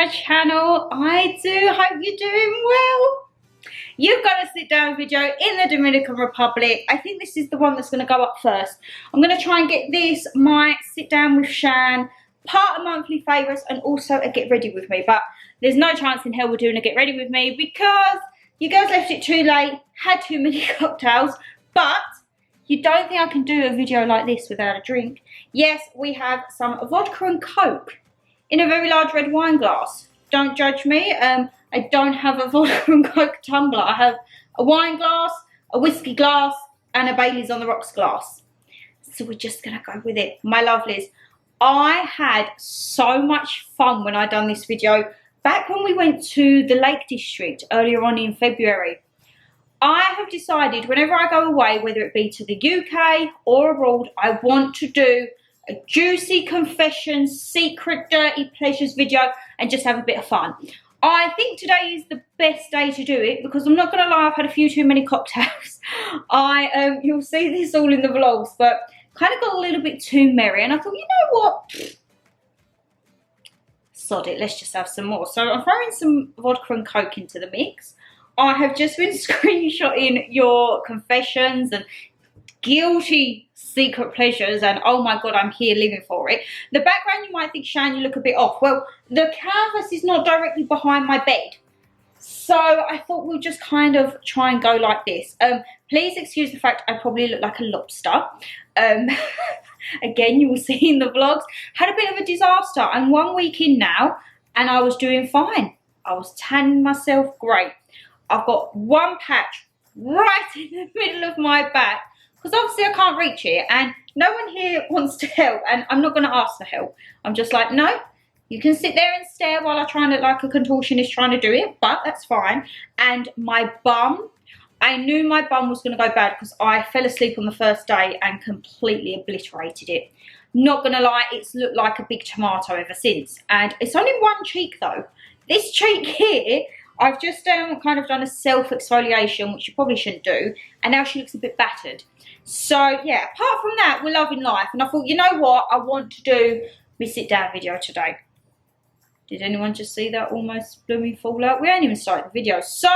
my channel. I do hope you're doing well. You've got a sit down video in the Dominican Republic. I think this is the one that's going to go up first. I'm going to try and get this, my sit down with Shan, part of monthly favourites and also a get ready with me. But there's no chance in hell we're doing a get ready with me because you girls left it too late, had too many cocktails. But you don't think I can do a video like this without a drink? Yes, we have some vodka and Coke in a very large red wine glass. Don't judge me. I don't have a vodka and Coke tumbler. I have a wine glass, a whiskey glass, and a Bailey's on the rocks glass. So we're just going to go with it. My lovelies, I had so much fun when I done this video. Back when we went to the Lake District earlier on in February, I have decided whenever I go away, whether it be to the UK or abroad, I want to do a juicy confessions, secret dirty pleasures video and just have a bit of fun. I think today is the best day to do it because I'm not going to lie, I've had a few too many cocktails. You'll see this all in the vlogs, but kind of got a little bit too merry and I thought, you know what? Sod it, let's just have some more. So I'm throwing some vodka and Coke into the mix. I have just been screenshotting your confessions and guilty secret pleasures and oh my god, I'm here living for it. The background, you might think, Shan, you look a bit off. Well, the canvas is not directly behind my bed, so I thought we'll just kind of try and go like this. Please excuse the fact I probably look like a lobster. Again, you will see in the vlogs, had a bit of a disaster. I'm 1 week in now and I was doing fine. I was tanning myself great. I've got one patch right in the middle of my back because obviously I can't reach it and no one here wants to help and I'm not going to ask for help. I'm just like, no, you can sit there and stare while I try and look like a contortionist trying to do it, but that's fine. And my bum, I knew my bum was going to go bad because I fell asleep on the first day and completely obliterated it. Not going to lie, it's looked like a big tomato ever since. And it's only one cheek though. This cheek here, I've just kind of done a self-exfoliation, which you probably shouldn't do, and now she looks a bit battered. So, yeah, apart from that, we're loving life. And I thought, you know what? I want to do my sit-down video today. Did anyone just see that almost blooming fall out? We ain't even started the video. So,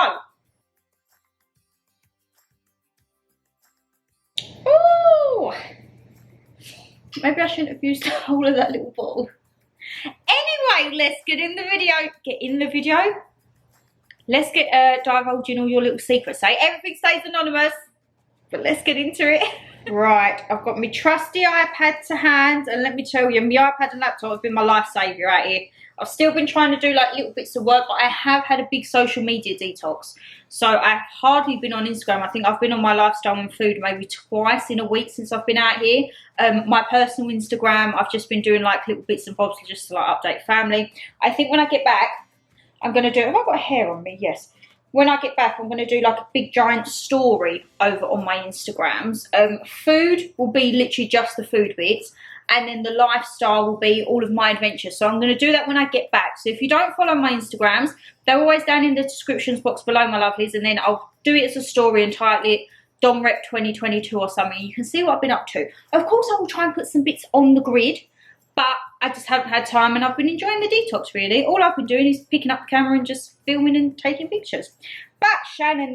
ooh, maybe I shouldn't have used the whole of that little bottle. Anyway, let's get in the video. Get in the video. Let's get divulging all your little secrets. Say everything stays anonymous, but let's get into it. Right, I've got my trusty iPad to hand, and let me tell you, my iPad and laptop have been my lifesaver out here. I've still been trying to do like little bits of work, but I have had a big social media detox. So I've hardly been on Instagram. I think I've been on my lifestyle and food maybe twice in a week since I've been out here. My personal Instagram, I've just been doing like little bits and bobs just to like update family. I think when I get back, I'm going to do, have I got hair on me? Yes. When I get back, I'm going to do like a big giant story over on my Instagrams. Food will be literally just the food bits. And then the lifestyle will be all of my adventures. So I'm going to do that when I get back. So if you don't follow my Instagrams, they're always down in the descriptions box below, my lovelies. And then I'll do it as a story and title it Dom Rep 2022 or something. You can see what I've been up to. Of course, I will try and put some bits on the grid. But I just haven't had time and I've been enjoying the detox really. All I've been doing is picking up the camera and just filming and taking pictures. But Shannon,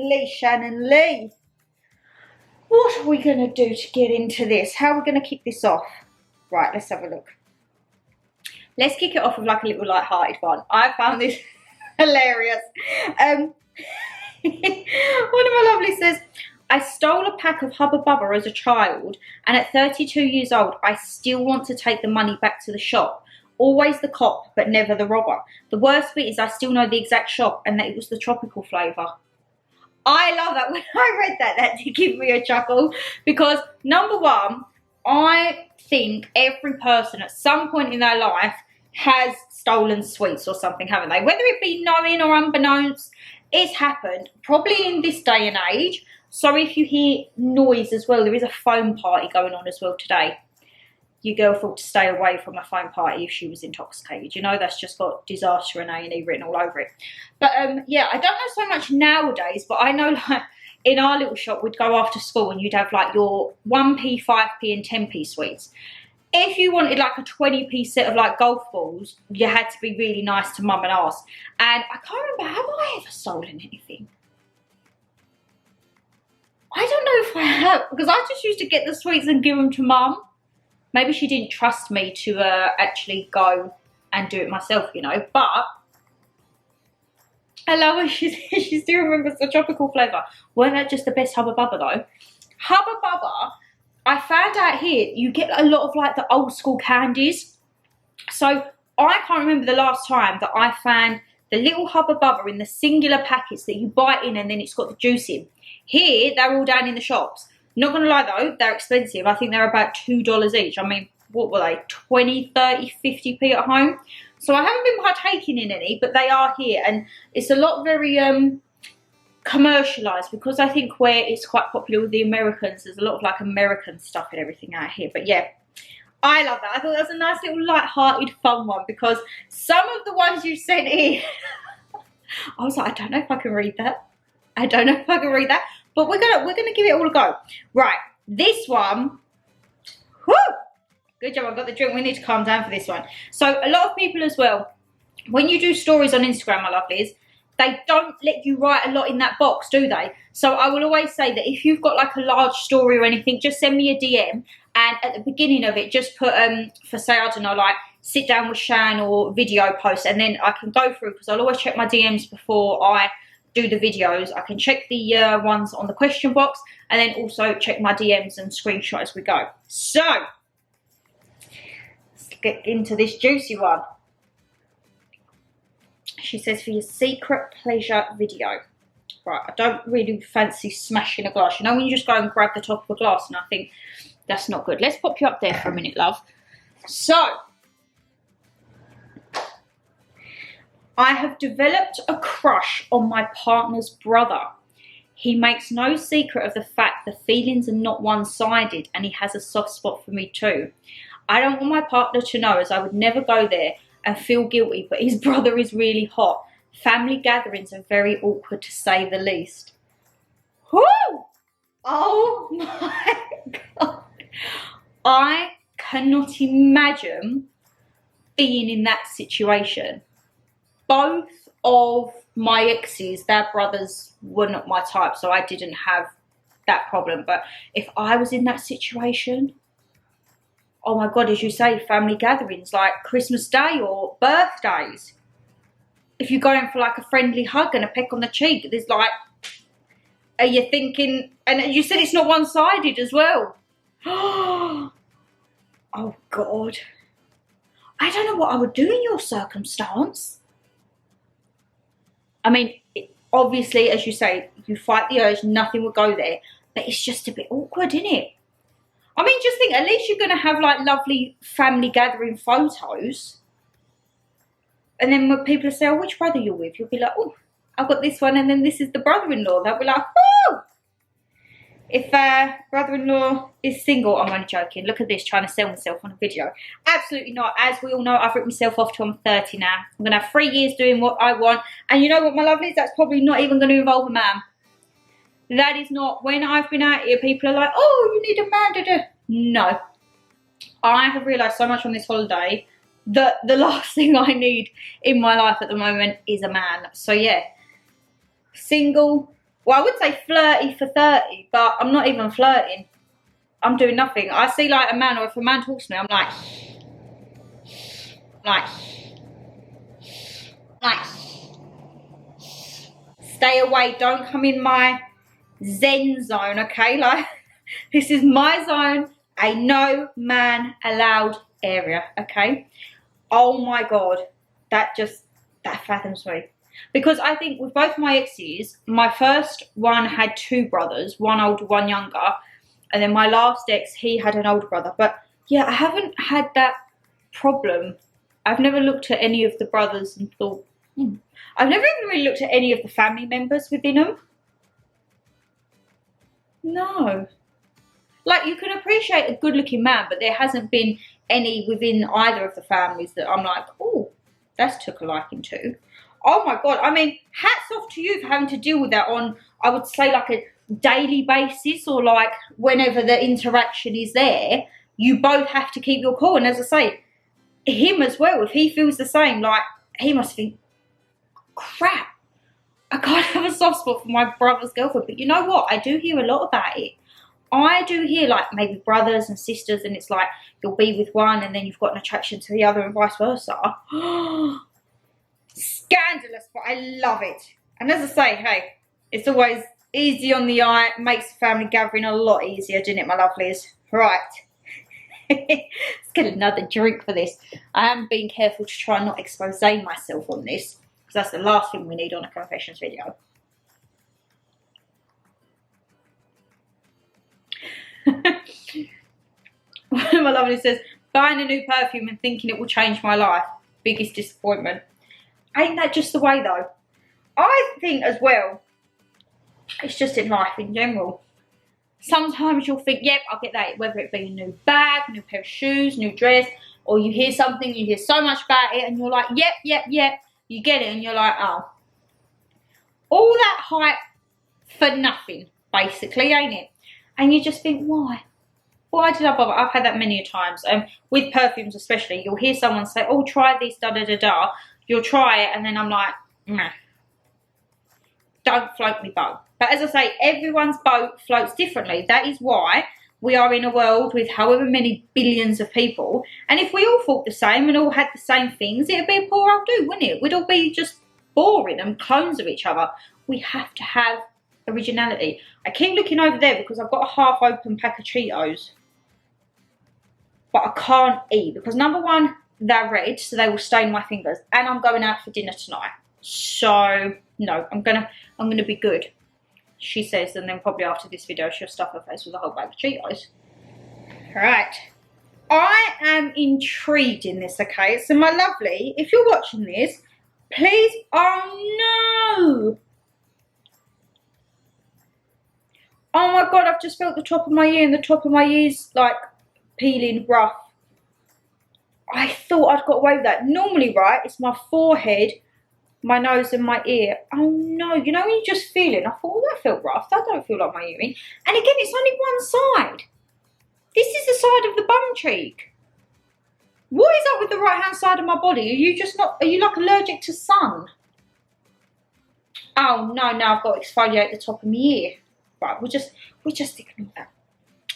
what are we going to do to get into this? How are we going to kick this off? Right, let's have a look. Let's kick it off with like a little light-hearted one. I found this hilarious. One of my lovelies says, I stole a pack of Hubba Bubba as a child, and at 32 years old, I still want to take the money back to the shop. Always the cop, but never the robber. The worst bit is I still know the exact shop, and that it was the tropical flavour. I love that. When I read that, that did give me a chuckle, because number one, I think every person at some point in their life has stolen sweets or something, haven't they? Whether it be knowing or unbeknownst, it's happened. Probably in this day and age. Sorry if you hear noise as well. There is a foam party going on as well today. Your girl thought to stay away from a foam party if she was intoxicated. You know, that's just got disaster and A&E written all over it. But yeah, I don't know so much nowadays, but I know like in our little shop we'd go after school and you'd have like your 1p, 5p and 10p sweets. if you wanted like a 20-piece set of like golf balls, you had to be really nice to mum and ask. And I can't remember, have I ever stolen anything? I don't know if I have, because I just used to get the sweets and give them to mum. Maybe she didn't trust me to actually go and do it myself, you know. But I love her. She still remembers the tropical flavour. Weren't that just the best Hubba Bubba though? Hubba Bubba, I found out here, you get a lot of like the old school candies. So I can't remember the last time that I found the little Hubba Bubba in the singular packets that you bite in and then it's got the juice in. Here, they're all down in the shops. Not going to lie though, they're expensive. I think they're about $2 each. I mean, what were they? 20, 30, 50p at home. So I haven't been partaking in any, but they are here. And it's a lot very commercialised, because I think where it's quite popular with the Americans, there's a lot of like American stuff and everything out here. But yeah, I love that. I thought that was a nice little light-hearted fun one, because some of the ones you sent in, I was like, I don't know if I can read that. I don't know if I can read that. But we're gonna give it all a go. Right, this one, whoo! Good job, I've got the drink. We need to calm down for this one. So a lot of people as well, when you do stories on Instagram, my lovelies, they don't let you write a lot in that box, do they? So I will always say that if you've got like a large story or anything, just send me a DM, and at the beginning of it, just put, for say, I don't know, like sit down with Shan or video post, and then I can go through, because I'll always check my DMs before I do the videos. I can check the ones on the question box, and then also check my DMs and screenshot as we go. So let's get into this juicy one. She says, for your secret pleasure video. Right, I don't really fancy smashing a glass. You know when you just go and grab the top of a glass, and I think that's not good. Let's pop you up there for a minute, love. So I have developed a crush on my partner's brother. He makes no secret of the fact the feelings are not one-sided, and he has a soft spot for me too. I don't want my partner to know, as I would never go there and feel guilty, but his brother is really hot. Family gatherings are very awkward, to say the least. Whoo! Oh my God. I cannot imagine being in that situation. Both of my exes, their brothers were not my type, so I didn't have that problem. But if I was in that situation, oh my God, as you say, family gatherings like Christmas Day or birthdays, if you're going for like a friendly hug and a peck on the cheek, there's like, are you thinking, and you said it's not one-sided as well. Oh God. I don't know what I would do in your circumstance. I mean, obviously, as you say, you fight the urge, nothing would go there, but it's just a bit awkward, isn't it? I mean, just think, at least you're going to have like lovely family gathering photos. And then when people say, oh, which brother you're with? You'll be like, oh, I've got this one, and then this is the brother-in-law. They'll be like, oh! If brother-in-law is single, I'm only joking. Look at this, trying to sell myself on a video. Absolutely not. As we all know, I've ripped myself off till I'm 30 now. I'm going to have 3 years doing what I want. And you know what, my lovelies? That's probably not even going to involve a man. That is not, when I've been out here, people are like, oh, you need a man to do. No. I have realised so much on this holiday that the last thing I need in my life at the moment is a man. So yeah, single. Well, I would say flirty for 30, but I'm not even flirting. I'm doing nothing. I see like a man, or if a man talks to me, I'm like, stay away, don't come in my zen zone, okay? Like, this is my zone, a no man allowed area, okay? Oh my God, that fathoms me. Because I think with both my exes, my first one had 2 brothers, one older, one younger. And then my last ex, he had an older brother. But yeah, I haven't had that problem. I've never looked at any of the brothers and thought, I've never even really looked at any of the family members within them. No. Like, you can appreciate a good looking man, but there hasn't been any within either of the families that I'm like, oh, that's took a liking to. Oh my God, I mean, hats off to you for having to deal with that on, I would say, like a daily basis, or like whenever the interaction is there. you both have to keep your cool. And as I say, him as well, if he feels the same, like, he must think, crap, I can't have a soft spot for my brother's girlfriend. But you know what? I do hear a lot about it. I do hear, like, maybe brothers and sisters, and it's like you'll be with one and then you've got an attraction to the other and vice versa. Scandalous, but I love it. And as I say, hey, it's always easy on the eye, makes the family gathering a lot easier, doesn't it, my lovelies? Right. Let's get another drink for this. I am being careful to try and not expose myself on this, because that's the last thing we need on a confessions video. One of my lovelies says, buying a new perfume and thinking it will change my life. Biggest disappointment. Ain't that just the way though? I think as well, it's just in life in general. Sometimes you'll think, yep, I'll get that, whether it be a new bag, new pair of shoes, new dress, or you hear something, you hear so much about it, and you're like, yep, yep, yep. You get it, and you're like, oh. All that hype for nothing, basically, ain't it? And you just think, why? Why did I bother? I've had that many times. With perfumes especially, you'll hear someone say, oh, try this, da-da-da-da. You'll try it, and then I'm like, nah. Don't float me boat. But as I say, everyone's boat floats differently. That is why we are in a world with however many billions of people. And if we all thought the same and all had the same things, it would be a poor old do, wouldn't it? We'd all be just boring and clones of each other. We have to have originality. I keep looking over there because I've got a half-open pack of Cheetos. But I can't eat because, number one, they're red, so they will stain my fingers. And I'm going out for dinner tonight. So, no, I'm gonna be good, she says, and then probably after this video she'll stuff her face with a whole bag of Cheetos. Right, I am intrigued in this, okay? So my lovely, if you're watching this, please, oh no! Oh my God, I've just felt the top of my ear, and the top of my ear's like peeling rough. I thought I'd got away with that. Normally, right, it's my forehead, my nose and my ear. Oh no, you know when you just feel it? I thought, oh, that felt rough. That don't feel like my earring. And again, it's only one side. This is the side of the bum cheek. What is up with the right hand side of my body? Are you just not, are you like allergic to sun? Oh no, now I've got to exfoliate the top of my ear. Right, we'll just ignore that.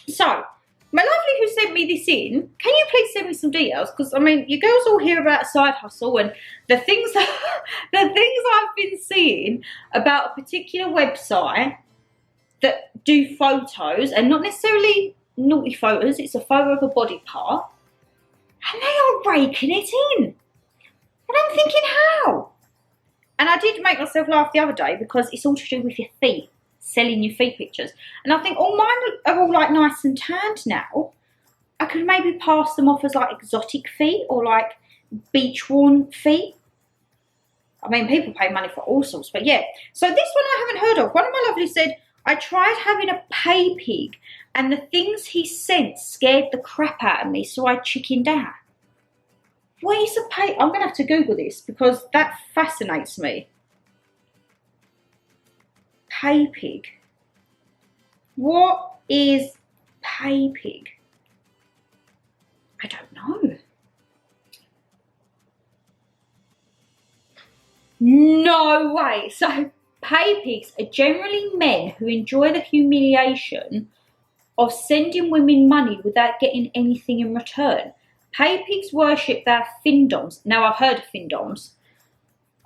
So, my lovely who sent me this in, can you please send me some details? Because, I mean, you girls all hear about a side hustle and the things I've been seeing about a particular website that do photos, and not necessarily naughty photos, it's a photo of a body part, and they are raking it in. And I'm thinking, how? And I did make myself laugh the other day because it's all to do with your feet. Selling your feet pictures, and I think, oh, mine are all like nice and tanned now. I could maybe pass them off as like exotic feet or like beach worn feet. I mean, people pay money for all sorts, but yeah. So this one I haven't heard of. One of my lovelies said, I tried having a pay pig and the things he sent scared the crap out of me, so I chickened out. What is a pay? I'm gonna have to Google this because that fascinates me. Pay pig. What is pay pig? I don't know. No way. So pay pigs are generally men who enjoy the humiliation of sending women money without getting anything in return. Pay pigs worship their findoms. Now I've heard of findoms.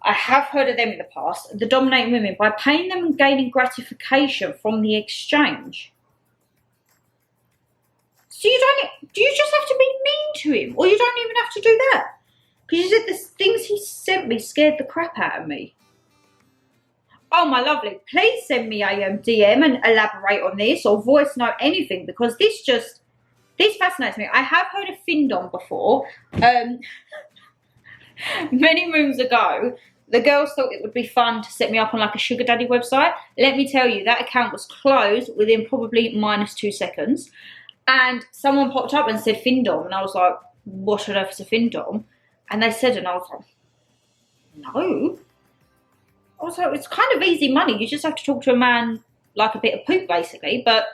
I have heard of them in the past, the dominating women, by paying them and gaining gratification from the exchange. So do you just have to be mean to him? Or you don't even have to do that? Because you said the things he sent me scared the crap out of me. Oh, my lovely, please send me a DM and elaborate on this, or voice note anything, because this fascinates me. I have heard of findom before. Many moons ago, the girls thought it would be fun to set me up on like a sugar daddy website. Let me tell you, that account was closed within probably -2 seconds. And someone popped up and said findom. And I was like, what on earth is a findom? And they said, and I was like, no. I was like, it's kind of easy money. You just have to talk to a man like a bit of poop, basically. But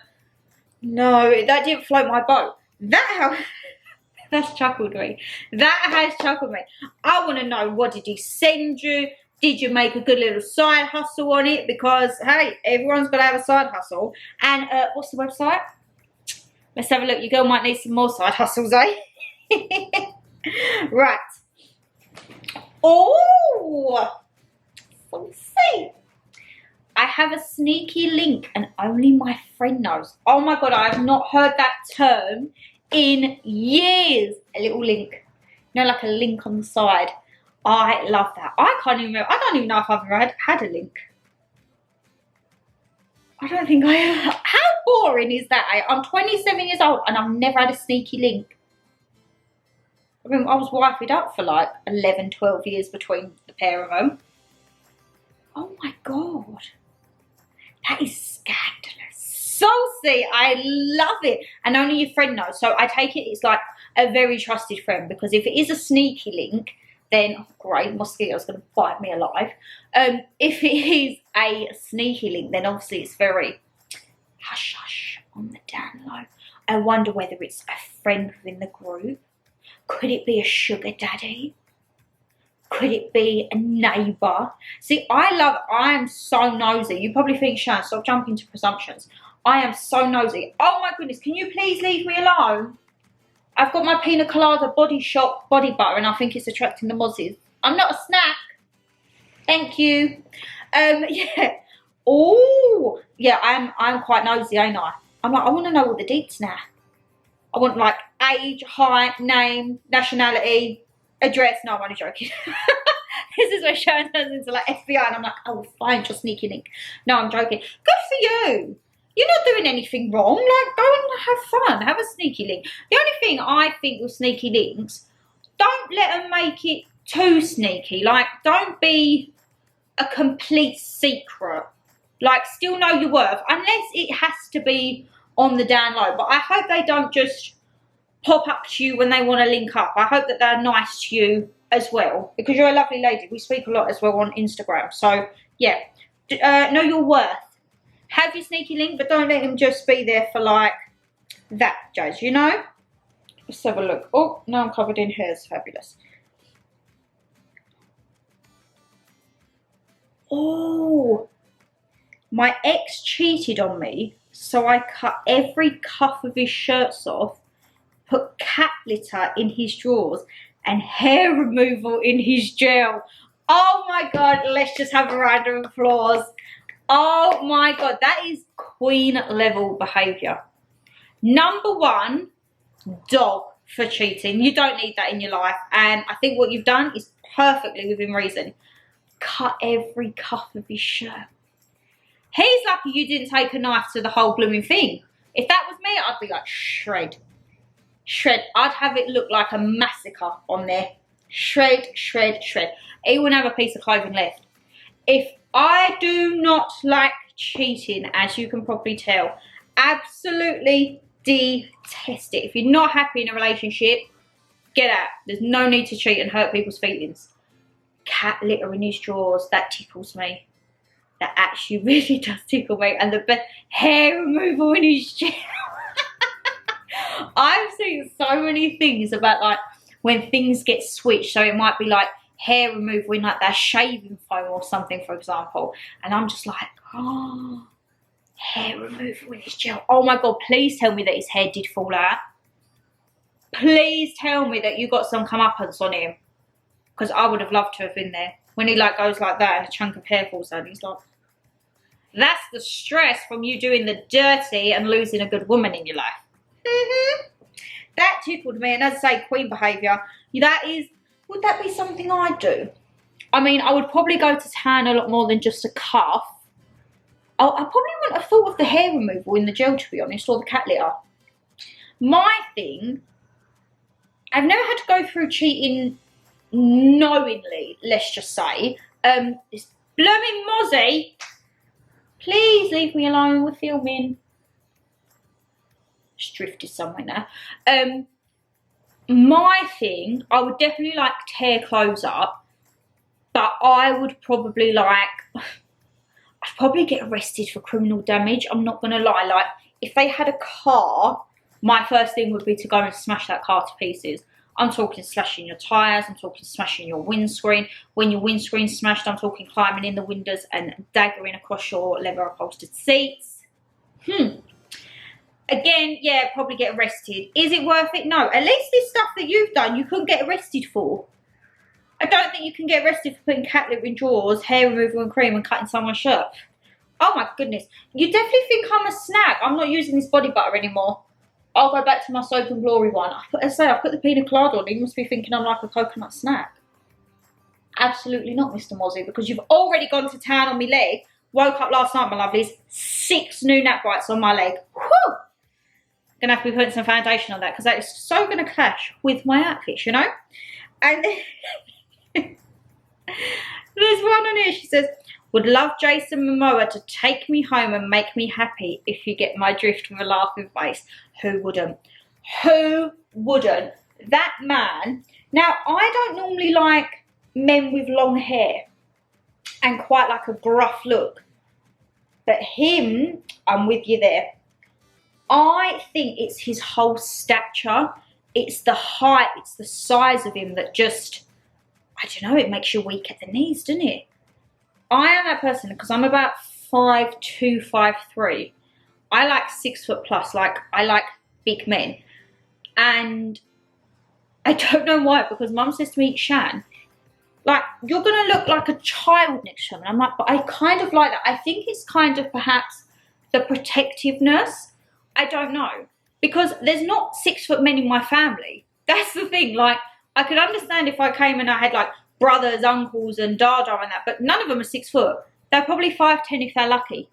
no, that didn't float my boat. That's chuckled me. That has chuckled me. I want to know, what did he send you? Did you make a good little side hustle on it? Because, hey, everyone's got to have a side hustle. And what's the website? Let's have a look. Your girl might need some more side hustles, eh? Right. Oh, so see. I have a sneaky link and only my friend knows. Oh my God, I have not heard that term in years. A little link. You know, like a link on the side. I love that. I can't even remember. I don't even know if I've ever had a link. I don't think I have. How boring is that? I'm 27 years old and I've never had a sneaky link. I mean, I was wifed up for like 11, 12 years between the pair of them. Oh my God. That is scandalous. So see, I love it. And only your friend knows. So I take it it's like a very trusted friend, because if it is a sneaky link, then oh, great, mosquito's going to bite me alive. If it is a sneaky link, then obviously it's very hush hush on the down low. I wonder whether it's a friend within the group. Could it be a sugar daddy? Could it be a neighbour? See, I am so nosy. You probably think, Shan, stop jumping to presumptions. I am so nosy. Oh my goodness, can you please leave me alone? I've got my Pina Colada Body Shop body butter and I think it's attracting the mozzies. I'm not a snack. Thank you. Yeah. Oh, yeah, I'm quite nosy, ain't I? I'm like, I want to know all the deets now. I want like age, height, name, nationality, address. No, I'm only joking. This is where Sharon turns into like FBI and I'm like, oh, fine, just sneaky link. No, I'm joking. Good for you. You're not doing anything wrong. Like, go and have fun. Have a sneaky link. The only thing I think with sneaky links, don't let them make it too sneaky. Like, don't be a complete secret. Like, still know your worth. Unless it has to be on the down low. But I hope they don't just pop up to you when they want to link up. I hope that they're nice to you as well. Because you're a lovely lady. We speak a lot as well on Instagram. So, yeah. Know your worth. Have your sneaky link, but don't let him just be there for like that, Jazz, you know? Let's have a look. Oh, now I'm covered in hairs. Fabulous. Oh, my ex cheated on me, so I cut every cuff of his shirts off, put cat litter in his drawers, and hair removal in his gel. Oh my God, let's just have a round of applause. Oh my God, that is queen level behaviour. Number one, dog for cheating. You don't need that in your life. And I think what you've done is perfectly within reason. Cut every cuff of his shirt. He's lucky you didn't take a knife to the whole blooming thing. If that was me, I'd be like, shred. Shred. I'd have it look like a massacre on there. Shred, shred, shred. He wouldn't have a piece of clothing left. If I do not like cheating, as you can probably tell. Absolutely detest it. If you're not happy in a relationship, get out. There's no need to cheat and hurt people's feelings. Cat litter in his drawers, that tickles me. That actually really does tickle me. And the hair removal in his gel. I've seen so many things about like when things get switched. So it might be like hair removal in like that shaving foam or something, for example. And I'm just like, oh, hair removal in his gel. Oh my God, please tell me that his hair did fall out. Please tell me that you got some comeuppance on him. Because I would have loved to have been there. When he like goes like that and a chunk of hair falls out, he's like, that's the stress from you doing the dirty and losing a good woman in your life. That tickled me. And as I say, queen behaviour. That is, would that be something I'd do? I mean, I would probably go to town a lot more than just a cuff. I probably wouldn't have thought of the hair removal in the gel, to be honest, or the cat litter. My thing, I've never had to go through cheating knowingly, let's just say. This blooming mozzie, please leave me alone, we're filming. Just drifted somewhere now. My thing, I would definitely like tear clothes up, but I would probably like, I'd probably get arrested for criminal damage. I'm not gonna lie. Like, if they had a car my first thing would be to go and smash that car to pieces. I'm talking slashing your tyres, I'm talking smashing your windscreen. When your windscreen's smashed, I'm talking climbing in the windows and daggering across your leather upholstered seats. Again, yeah, probably get arrested. Is it worth it? No. At least this stuff that you've done, you couldn't get arrested for. I don't think you can get arrested for putting cat lip in drawers, hair removal and cream and cutting someone's shirt. Oh my goodness. You definitely think I'm a snack. I'm not using this body butter anymore. I'll go back to my Soap and Glory one. I put the pina colada on. You must be thinking I'm like a coconut snack. Absolutely not, Mr. Mozzie, because you've already gone to town on my leg. Woke up last night, my lovelies. 6 new nap bites on my leg. Whew! Gonna have to be putting some foundation on that because that is so gonna clash with my outfits, you know. And there's one on here. She says, "Would love Jason Momoa to take me home and make me happy. If you get my drift with a laughing face." Who wouldn't? Who wouldn't? That man. Now, I don't normally like men with long hair and quite like a gruff look, but him, I'm with you there. I think it's his whole stature. It's the height, it's the size of him that just, I don't know, it makes you weak at the knees, doesn't it? I am that person because I'm about 5'2", 5'3". I like 6 foot plus, like I like big men. And I don't know why, because Mum says to me, "Shan, like, you're going to look like a child next to him." And I'm like, but I kind of like that. I think it's kind of perhaps the protectiveness. I don't know. Because there's not 6 foot men in my family. That's the thing. Like, I could understand if I came and I had like brothers, uncles and dada and that, but none of them are 6 foot. They're probably 5'10" if they're lucky.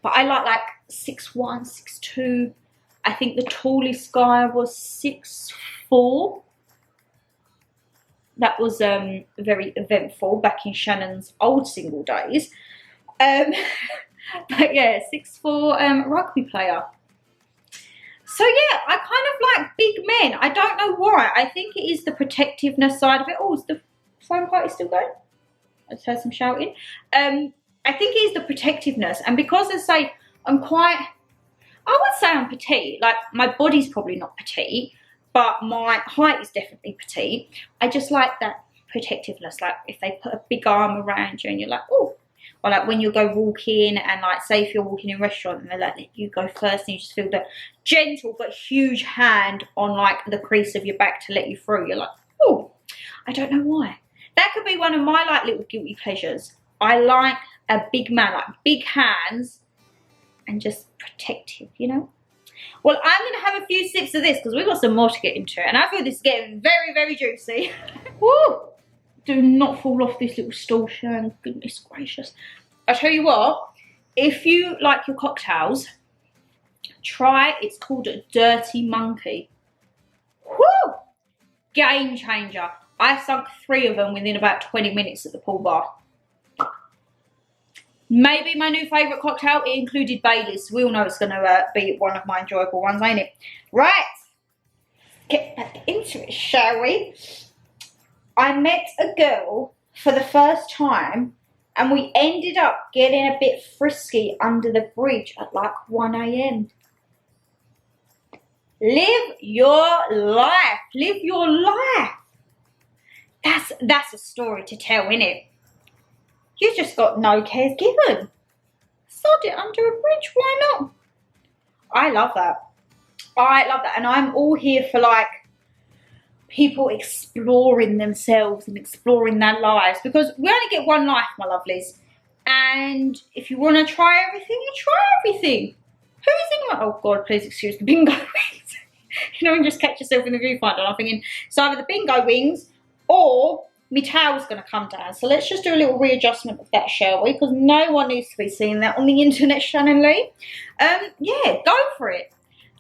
But I like 6'1", 6'2". I think the tallest guy was 6'4". That was very eventful back in Shannon's old single days. But yeah, 6'4" rugby player. So yeah, I kind of like big men. I don't know why. I think it is the protectiveness side of it. Oh, is the phone party still going? I just heard some shouting. I think it is the protectiveness. And because I say I'm quite, I would say I'm petite. Like, my body's probably not petite, but my height is definitely petite. I just like that protectiveness. Like, if they put a big arm around you and you're like, oh. Or like when you go walking and like, say if you're walking in a restaurant and they're like, let you go first, and you just feel the gentle but huge hand on like the crease of your back to let you through. You're like, oh, I don't know why. That could be one of my like little guilty pleasures. I like a big man, like big hands and just protective, you know. Well, I'm going to have a few sips of this because we've got some more to get into, and I feel this is getting very, very juicy. Woo! Do not fall off this little stool, Shan. Goodness gracious. I tell you what, if you like your cocktails, try, it's called a Dirty Monkey. Woo! Game changer. I sunk 3 of them within about 20 minutes at the pool bar. Maybe my new favourite cocktail, it included Baileys. We all know it's going to be one of my enjoyable ones, ain't it? Right, get back into it, shall we? I met a girl for the first time and we ended up getting a bit frisky under the bridge at like 1 AM. Live your life. Live your life. That's a story to tell, innit? You just got no cares given. Sod it under a bridge, why not? I love that. I love that. And I'm all here for like people exploring themselves and exploring their lives, because we only get one life, my lovelies. And if you want to try everything, you try everything. Who is anyone? Oh God, please excuse the bingo wings. You know, and just catch yourself in the viewfinder. And I'm thinking, it's either the bingo wings or my towel's going to come down. So let's just do a little readjustment of that, shall we? Because no one needs to be seeing that on the internet, Shannon Lee. Yeah, go for it.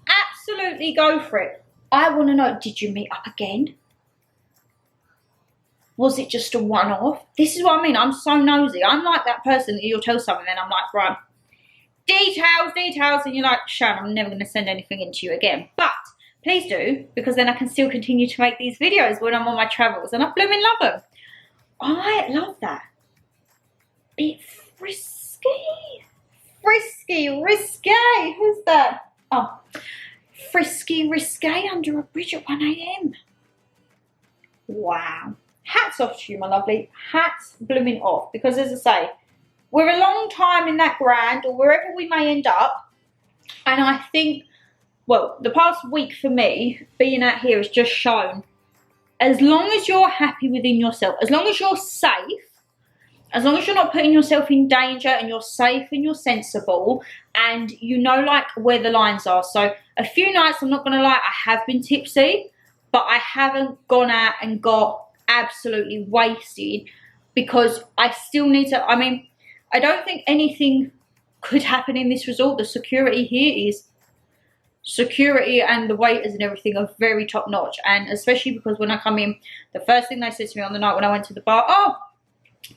Absolutely go for it. I want to know, did you meet up again? Was it just a one-off? This is what I mean. I'm so nosy. I'm like that person that you'll tell someone, then I'm like, right, details. And you're like, Shan, I'm never going to send anything into you again. But please do, because then I can still continue to make these videos when I'm on my travels. And I blooming love them. I love that. Bit frisky. Frisky, risque. Who's that? Oh, frisky risque under a bridge at 1 AM. Wow. Hats off to you, my lovely. Hats blooming off. Because as I say, we're a long time in that Grand or wherever we may end up. And I think, well, the past week for me, being out here has just shown, as long as you're happy within yourself, as long as you're safe, as long as you're not putting yourself in danger and you're safe and you're sensible and you know like where the lines are. So a few nights, I'm not going to lie, I have been tipsy, but I haven't gone out and got absolutely wasted because I still need to, I mean, I don't think anything could happen in this resort. The security here is, security and the waiters and everything are very top notch. And especially because when I come in, the first thing they said to me on the night when I went to the bar, oh,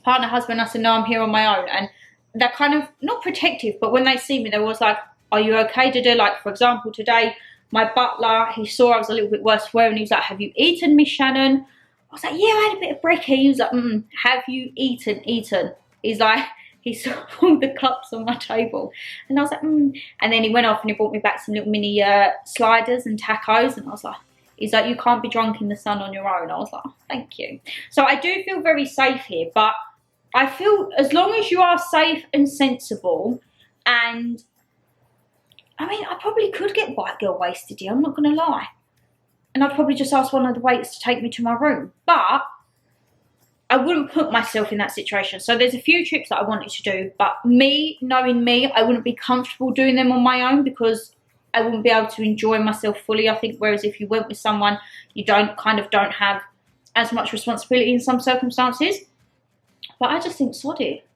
partner, husband, I said, no, I'm here on my own. And they're kind of not protective, but when they see me, they're always like, are you okay to do? Like, for example, today, my butler, he saw I was a little bit worse for wear and he was like, have you eaten, Miss Shannon? I was like, yeah, I had a bit of brekkie. He was like, have you eaten? He's like, he saw all the cups on my table. And I was like, And then he went off and he brought me back some little mini sliders and tacos. And I was like, he's like, you can't be drunk in the sun on your own. I was like, oh, thank you. So I do feel very safe here, but I feel as long as you are safe and sensible, and I mean, I probably could get white girl wasted here, I'm not going to lie. And I'd probably just ask one of the waiters to take me to my room. But I wouldn't put myself in that situation. So there's a few trips that I wanted to do, but me, knowing me, I wouldn't be comfortable doing them on my own because I wouldn't be able to enjoy myself fully, I think. Whereas if you went with someone, you don't have as much responsibility in some circumstances. But I just think sod it.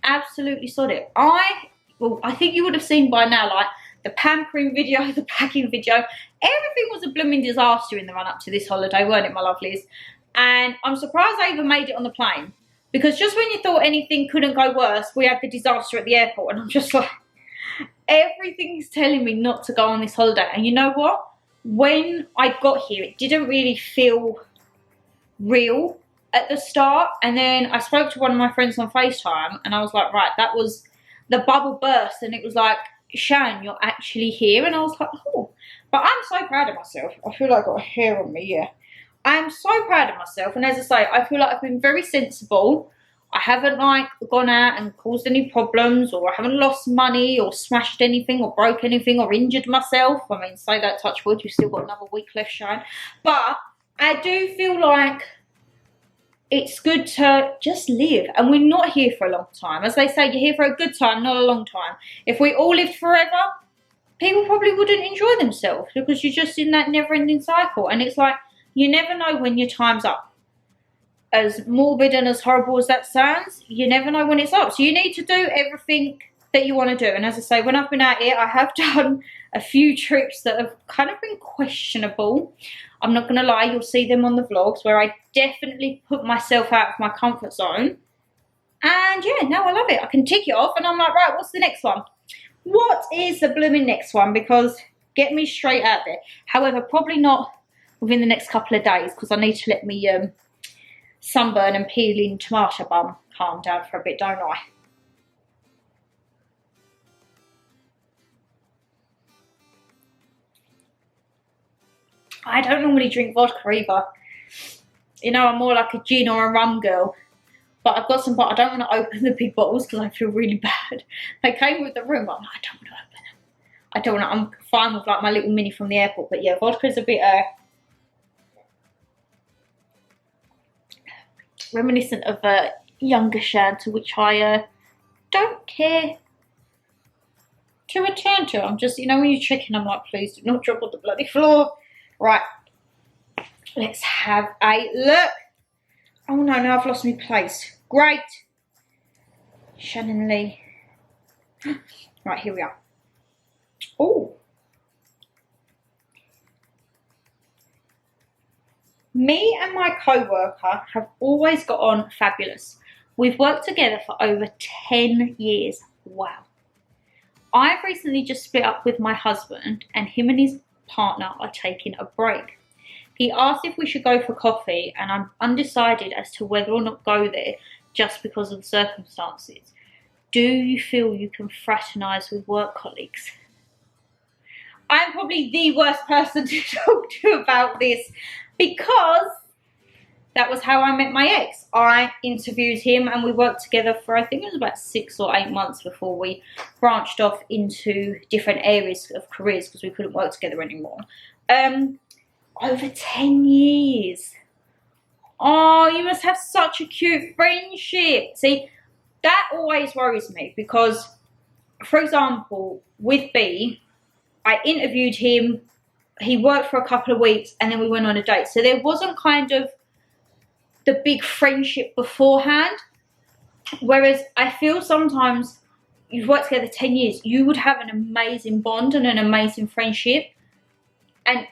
Absolutely sod it. I think you would have seen by now, like, the pampering video, the packing video, everything was a blooming disaster in the run up to this holiday, weren't it, my lovelies? And I'm surprised I even made it on the plane, because just when you thought anything couldn't go worse, we had the disaster at the airport. And I'm just like, everything's telling me not to go on this holiday. And you know what? When I got here, it didn't really feel real at the start. And then I spoke to one of my friends on FaceTime and I was like, right, that was the bubble burst. And it was like, Shan, you're actually here. And I was like, oh, but I'm so proud of myself. I feel like I've got a hair on me, yeah. I'm so proud of myself. And as I say, I feel like I've been very sensible. I haven't like gone out and caused any problems, or I haven't lost money or smashed anything or broke anything or injured myself. I mean, say that, touch wood, you've still got another week left, Shane. But I do feel like it's good to just live. And we're not here for a long time. As they say, you're here for a good time, not a long time. If we all lived forever, people probably wouldn't enjoy themselves, because you're just in that never-ending cycle. And it's like, you never know when your time's up. As morbid and as horrible as that sounds, you never know when it's up. So you need to do everything that you want to do. And as I say, when I've been out here, I have done a few trips that have kind of been questionable. I'm not going to lie, you'll see them on the vlogs, where I definitely put myself out of my comfort zone. And yeah, now I love it. I can tick it off and I'm like, right, what's the next one? What is the blooming next one? Because get me straight out there. However, probably not within the next couple of days, because I need to let me sunburn and peeling tomato bum calm down for a bit, don't I? I don't normally drink vodka either. You know, I'm more like a gin or a rum girl. But I've got some, but I don't want to open the big bottles because I feel really bad. They came with the room, but I'm like, I don't want to open them. I don't want to, I'm fine with like my little mini from the airport. But yeah, vodka's a bit reminiscent of a younger Shan, to which I don't care to return to. I'm just, you know, when you're checking, I'm like, please do not drop on the bloody floor. Right, let's have a look. Oh no, now I've lost my place. Great. Shannon Lee. Right, here we are. Oh. Me and my co-worker have always got on fabulous. We've worked together for over 10 years. Wow. I've recently just split up with my husband, and him and his partner are taking a break. He asked if we should go for coffee, and I'm undecided as to whether or not go there just because of the circumstances. Do you feel you can fraternise with work colleagues? I'm probably the worst person to talk to about this, because that was how I met my ex. I interviewed him and we worked together for, I think it was about 6 or 8 months before we branched off into different areas of careers because we couldn't work together anymore. Over 10 years. Oh, you must have such a cute friendship. See, that always worries me because, for example, with B, I interviewed him, he worked for a couple of weeks and then we went on a date. So there wasn't kind of the big friendship beforehand. Whereas I feel sometimes you've worked together 10 years, you would have an amazing bond and an amazing friendship. And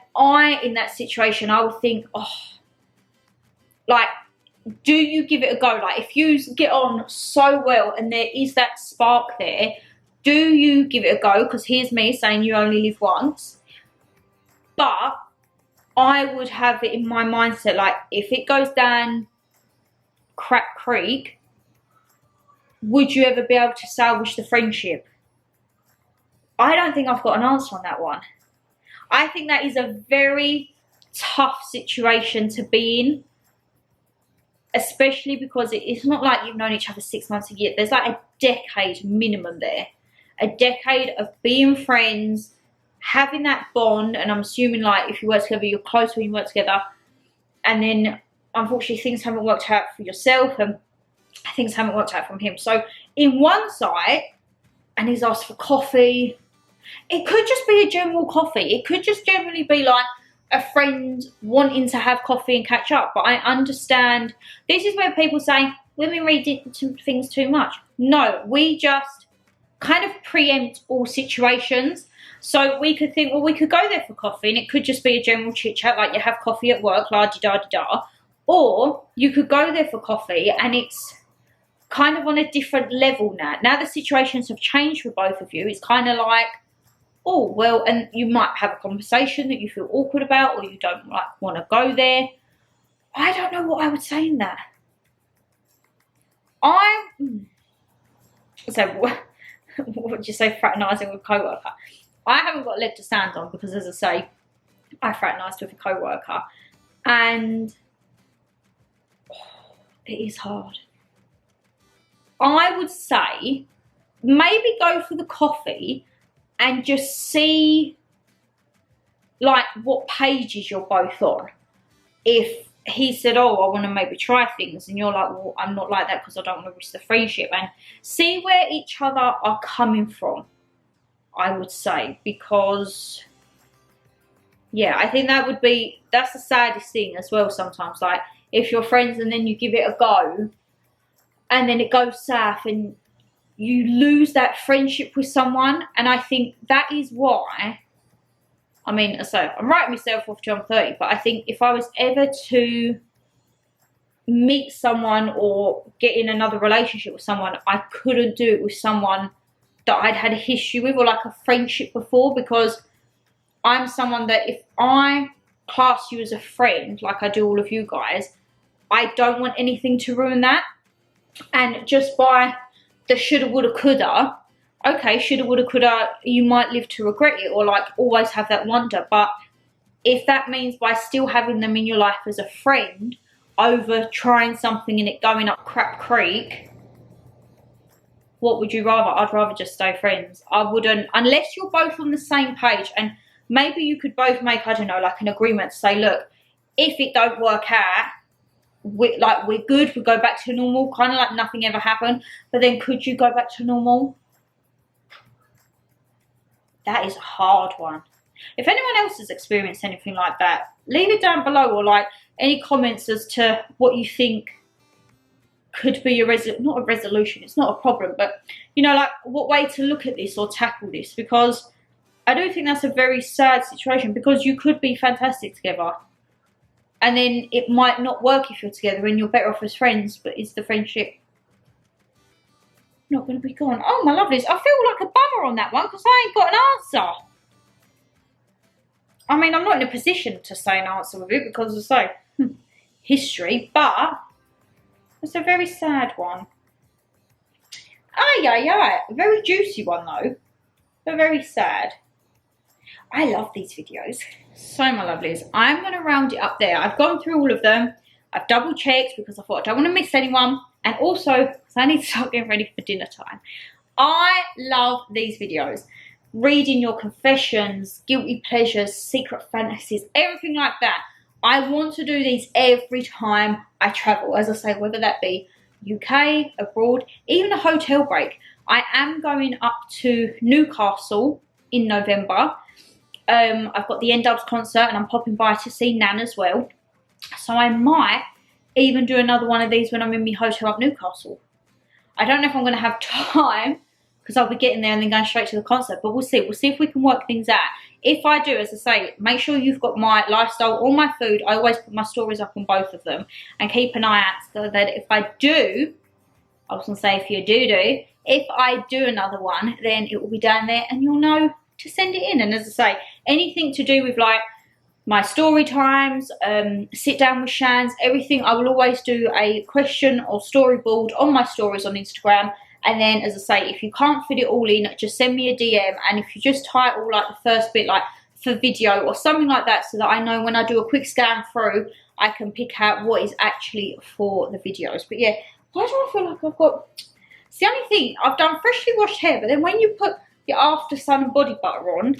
in that situation, I would think, oh, like, do you give it a go? Like, if you get on so well and there is that spark there, do you give it a go? Because here's me saying you only live once. But I would have it in my mindset, like, if it goes down crap creek, would you ever be able to salvage the friendship? I don't think I've got an answer on that one. I think that is a very tough situation to be in, especially because it's not like you've known each other 6 months, a year. There's like a decade minimum there. A decade of being friends, having that bond, and I'm assuming, like, if you work together, you're close when you work together, and then unfortunately things haven't worked out for yourself and things haven't worked out from him. So in one side, and he's asked for coffee, it could just be a general coffee. It could just generally be like a friend wanting to have coffee and catch up. But I understand, this is where people say women read into things too much. No, we just kind of preempt all situations. So we could think, well, we could go there for coffee and it could just be a general chit chat, like you have coffee at work, la-di-da-di-da. Or you could go there for coffee and it's kind of on a different level now. Now the situations have changed for both of you. It's kind of like, oh, well, and you might have a conversation that you feel awkward about or you don't like want to go there. I don't know what I would say in that. So what would you say, fraternising with a co-worker? I haven't got a leg to stand on because, as I say, I fraternised with a co-worker and it is hard. I would say maybe go for the coffee and just see, like, what pages you're both on. If he said, oh, I want to maybe try things, and you're like, well, I'm not like that because I don't want to risk the friendship, and see where each other are coming from, I would say, because, yeah, I think that's the saddest thing as well sometimes. Like, if you're friends and then you give it a go and then it goes south and you lose that friendship with someone. And I think that is why, I mean, so I'm writing myself off till I'm 30, but I think if I was ever to meet someone or get in another relationship with someone, I couldn't do it with someone that I'd had a history with or like a friendship before, because I'm someone that if I class you as a friend, like I do all of you guys, I don't want anything to ruin that. And just by the shoulda, woulda, coulda, okay, shoulda, woulda, coulda, you might live to regret it or like always have that wonder. But if that means by still having them in your life as a friend over trying something and it going up crap creek, what would you rather? I'd rather just stay friends. I wouldn't, unless you're both on the same page, and maybe you could both make, I don't know, like an agreement to say, look, if it don't work out, we're good, we go back to normal, kind of like nothing ever happened. But then could you go back to normal? That is a hard one. If anyone else has experienced anything like that, leave it down below, or like any comments as to what you think could be not a resolution, it's not a problem, but you know, like what way to look at this or tackle this, because I do think that's a very sad situation, because you could be fantastic together and then it might not work if you're together and you're better off as friends, but is the friendship not going to be gone? Oh my lovelies, I feel like a bummer on that one because I ain't got an answer. I mean, I'm not in a position to say an answer with it because of history, but it's a very sad one. Yeah, very juicy one though, but very sad. I love these videos. So my lovelies, I'm going to round it up there. I've gone through all of them. I've double checked because I thought I don't want to miss anyone. And also, because I need to start getting ready for dinner time. I love these videos. Reading your confessions, guilty pleasures, secret fantasies, everything like that. I want to do these every time I travel. As I say, whether that be UK, abroad, even a hotel break. I am going up to Newcastle in November. I've got the N-Dubs concert and I'm popping by to see Nan as well. So I might even do another one of these when I'm in my hotel up Newcastle. I don't know if I'm going to have time because I'll be getting there and then going straight to the concert, but we'll see. We'll see if we can work things out. If I do, as I say, make sure you've got my lifestyle or my food. I always put my stories up on both of them and keep an eye out so that if I do, I was going to say if you do, if I do another one, then it will be down there and you'll know to send it in. And as I say, anything to do with like my story times, sit down with Shans, everything, I will always do a question or storyboard on my stories on Instagram. And then, as I say, if you can't fit it all in, just send me a DM. And if you just title like the first bit, like for video or something like that, so that I know when I do a quick scan through, I can pick out what is actually for the videos. But yeah, why do I feel like I've got... It's the only thing, I've done freshly washed hair, but then when you put your after sun and body butter on,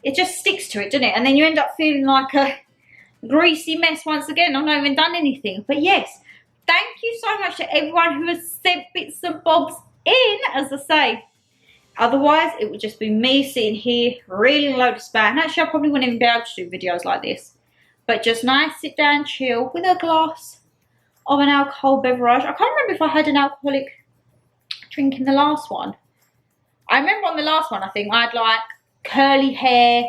it just sticks to it, doesn't it? And then you end up feeling like a greasy mess once again. I've not even done anything. But yes, thank you so much to everyone who has sent bits and bobs in, as I say. Otherwise, it would just be me sitting here reeling a load of spam. And actually, I probably wouldn't even be able to do videos like this. But just nice, sit down, chill with a glass of an alcohol beverage. I can't remember if I had an alcoholic drink in the last one. I remember on the last one, I think I had like curly hair.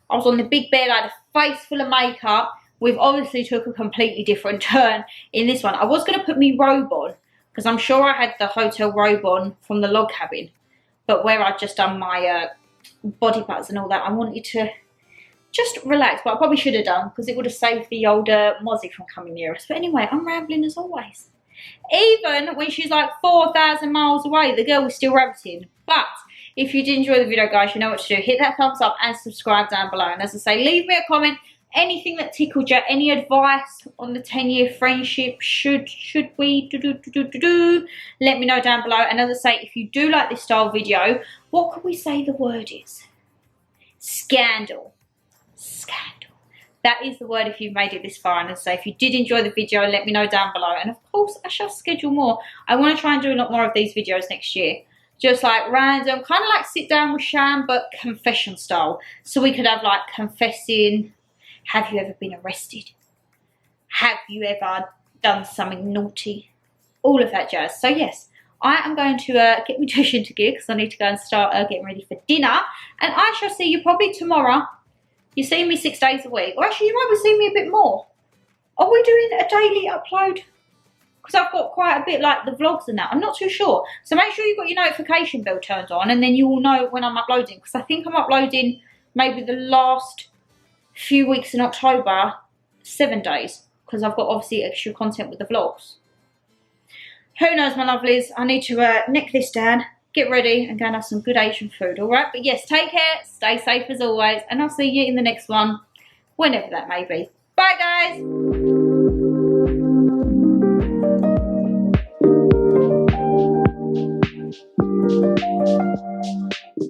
I was on the big bed. I had a face full of makeup. We've obviously took a completely different turn in this one. I was going to put me robe on because I'm sure I had the hotel robe on from the log cabin. But where I'd just done my body butters and all that, I wanted to just relax. But I probably should have done because it would have saved the older Mozzie from coming near us. But anyway, I'm rambling as always. Even when she's like 4,000 miles away, the girl was still rabbiting. But if you did enjoy the video, guys, you know what to do. Hit that thumbs up and subscribe down below. And as I say, leave me a comment. Anything that tickled you, any advice on the 10-year friendship, should we let me know down below. And as I say, if you do like this style video, what could we say the word is? Scandal. Scandal. That is the word if you've made it this far. And as I say, if you did enjoy the video, let me know down below. And of course, I shall schedule more. I want to try and do a lot more of these videos next year. Just like random, kind of like sit down with Shan, but confession style. So we could have like confessing. Have you ever been arrested? Have you ever done something naughty? All of that jazz. So yes, I am going to get my dish into gear because I need to go and start getting ready for dinner. And I shall see you probably tomorrow. You see me 6 days a week. Or actually, you might be seeing me a bit more. Are we doing a daily upload? Because I've got quite a bit like the vlogs and that. I'm not too sure. So make sure you've got your notification bell turned on. And then you will know when I'm uploading. Because I think I'm uploading maybe the last few weeks in October, 7 days. Because I've got obviously extra content with the vlogs. Who knows, my lovelies. I need to neck this down, get ready and go and have some good Asian food, alright? But yes, take care, stay safe as always, and I'll see you in the next one, whenever that may be. Bye, guys!